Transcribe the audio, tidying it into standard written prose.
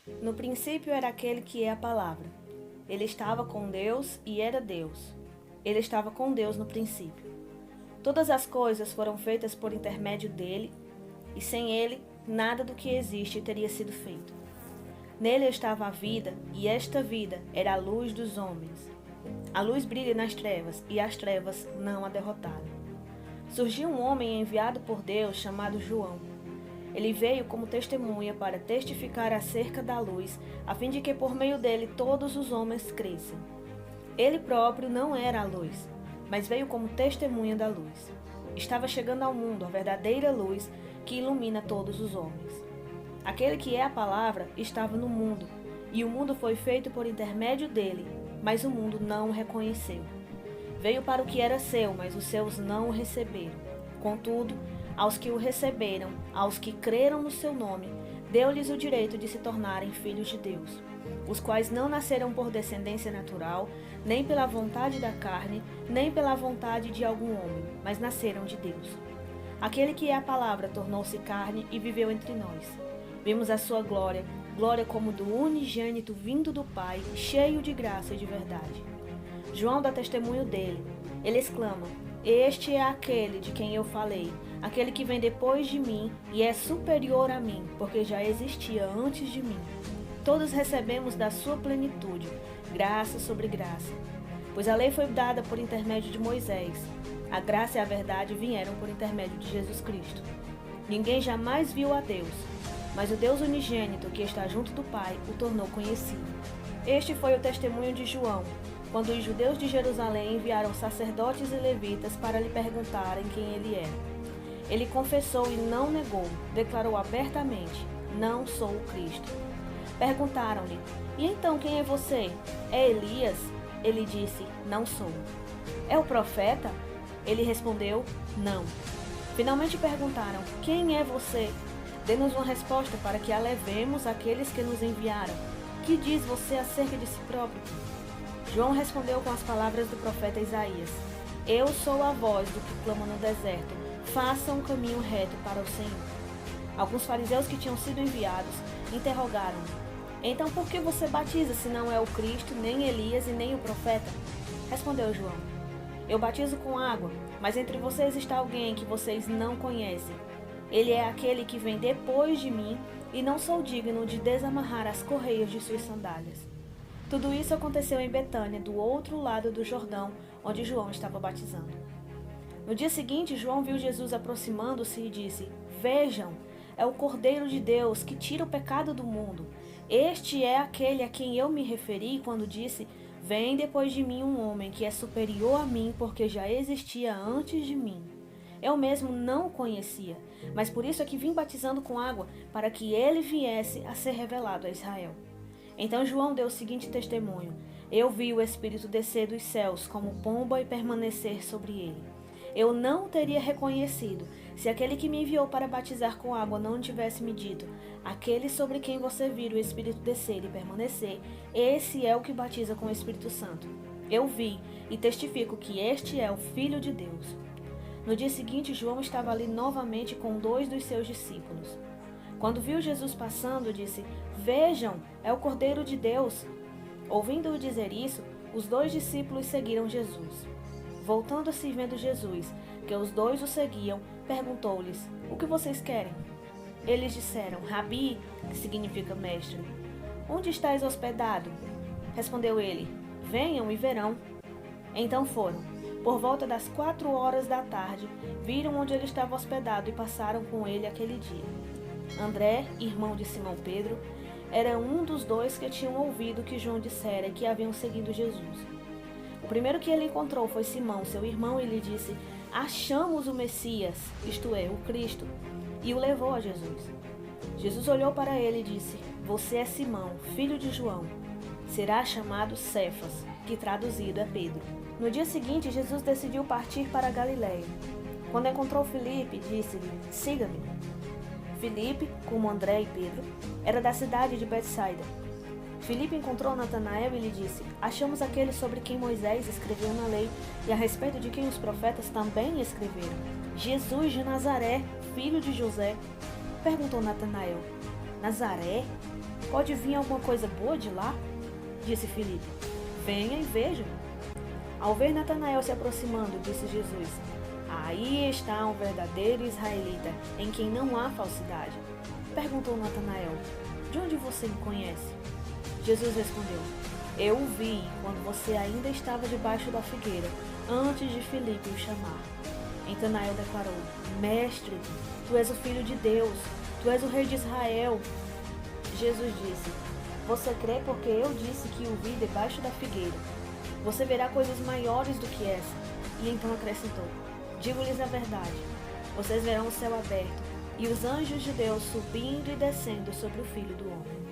No princípio era aquele que é a palavra. Ele estava com Deus e era Deus. Ele estava com Deus no princípio. Todas as coisas foram feitas por intermédio dele, e sem ele, nada do que existe teria sido feito. Nele estava a vida, e esta vida era a luz dos homens. A luz brilha nas trevas, e as trevas não a derrotaram. Surgiu um homem enviado por Deus chamado João. Ele veio como testemunha para testificar acerca da luz, a fim de que por meio dele todos os homens cresçam. Ele próprio não era a luz, mas veio como testemunha da luz. Estava chegando ao mundo a verdadeira luz que ilumina todos os homens. Aquele que é a palavra estava no mundo, e o mundo foi feito por intermédio dele, mas o mundo não o reconheceu. Veio para o que era seu, mas os seus não o receberam. Contudo, aos que o receberam, aos que creram no seu nome, deu-lhes o direito de se tornarem filhos de Deus, os quais não nasceram por descendência natural, nem pela vontade da carne, nem pela vontade de algum homem, mas nasceram de Deus. Aquele que é a palavra tornou-se carne e viveu entre nós. Vimos a sua glória, glória como do unigênito vindo do Pai, cheio de graça e de verdade. João dá testemunho dele. Ele exclama: Este é aquele de quem eu falei, aquele que vem depois de mim e é superior a mim, porque já existia antes de mim. Todos recebemos da sua plenitude, graça sobre graça. Pois a lei foi dada por intermédio de Moisés. A graça e a verdade vieram por intermédio de Jesus Cristo. Ninguém jamais viu a Deus, mas o Deus unigênito que está junto do Pai o tornou conhecido. Este foi o testemunho de João, quando os judeus de Jerusalém enviaram sacerdotes e levitas para lhe perguntarem quem ele era. Ele confessou e não negou, declarou abertamente: Não sou o Cristo. Perguntaram-lhe: E então quem é você? É Elias? Ele disse: Não sou. É o profeta? Ele respondeu: Não. Finalmente perguntaram: Quem é você? Dê-nos uma resposta para que a levemos àqueles que nos enviaram. Que diz você acerca de si próprio? João respondeu com as palavras do profeta Isaías: Eu sou a voz do que clama no deserto, faça um caminho reto para o Senhor. Alguns fariseus que tinham sido enviados interrogaram-no: Então por que você batiza se não é o Cristo, nem Elias e nem o profeta? Respondeu João: Eu batizo com água, mas entre vocês está alguém que vocês não conhecem. Ele é aquele que vem depois de mim, e não sou digno de desamarrar as correias de suas sandálias. Tudo isso aconteceu em Betânia, do outro lado do Jordão, onde João estava batizando. No dia seguinte, João viu Jesus aproximando-se e disse: Vejam, é o Cordeiro de Deus que tira o pecado do mundo. Este é aquele a quem eu me referi quando disse: Vem depois de mim um homem que é superior a mim, porque já existia antes de mim. Eu mesmo não o conhecia, mas por isso é que vim batizando com água, para que ele viesse a ser revelado a Israel. Então João deu o seguinte testemunho: Eu vi o Espírito descer dos céus como pomba e permanecer sobre ele. Eu não o teria reconhecido se aquele que me enviou para batizar com água não tivesse me dito: Aquele sobre quem você vir o Espírito descer e permanecer, esse é o que batiza com o Espírito Santo. Eu vi e testifico que este é o Filho de Deus. No dia seguinte, João estava ali novamente com 2 dos seus discípulos. Quando viu Jesus passando, disse: Vejam, é o Cordeiro de Deus. Ouvindo-o dizer isso, os 2 discípulos seguiram Jesus. Voltando-se e vendo Jesus, que os 2 o seguiam, perguntou-lhes: O que vocês querem? Eles disseram: Rabi, que significa mestre. Onde estás hospedado? Respondeu ele: Venham e verão. Então foram. Por volta das 4 horas da tarde, viram onde ele estava hospedado e passaram com ele aquele dia. André, irmão de Simão Pedro, era um dos 2 que tinham ouvido que João dissera que haviam seguido Jesus. O primeiro que ele encontrou foi Simão, seu irmão, e lhe disse: Achamos o Messias, isto é, o Cristo, e o levou a Jesus. Jesus olhou para ele e disse: Você é Simão, filho de João. Será chamado Cefas, que traduzido é Pedro. No dia seguinte, Jesus decidiu partir para a Galiléia. Quando encontrou Filipe, disse-lhe: Siga-me. Filipe, como André e Pedro, era da cidade de Betsaida. Filipe encontrou Natanael e lhe disse: Achamos aquele sobre quem Moisés escreveu na lei e a respeito de quem os profetas também escreveram, Jesus de Nazaré, filho de José. Perguntou Natanael: Nazaré? Pode vir alguma coisa boa de lá? Disse Filipe. Venha e veja. Ao ver Natanael se aproximando, disse Jesus: Aí está um verdadeiro israelita, em quem não há falsidade. Perguntou Natanael: De onde você me conhece? Jesus respondeu: Eu o vi quando você ainda estava debaixo da figueira, antes de Filipe o chamar. Natanael declarou: Mestre, tu és o Filho de Deus, tu és o Rei de Israel. Jesus disse: Você crê porque eu disse que o vi debaixo da figueira? Você verá coisas maiores do que essa. E então acrescentou: Digo-lhes a verdade, vocês verão o céu aberto e os anjos de Deus subindo e descendo sobre o Filho do Homem.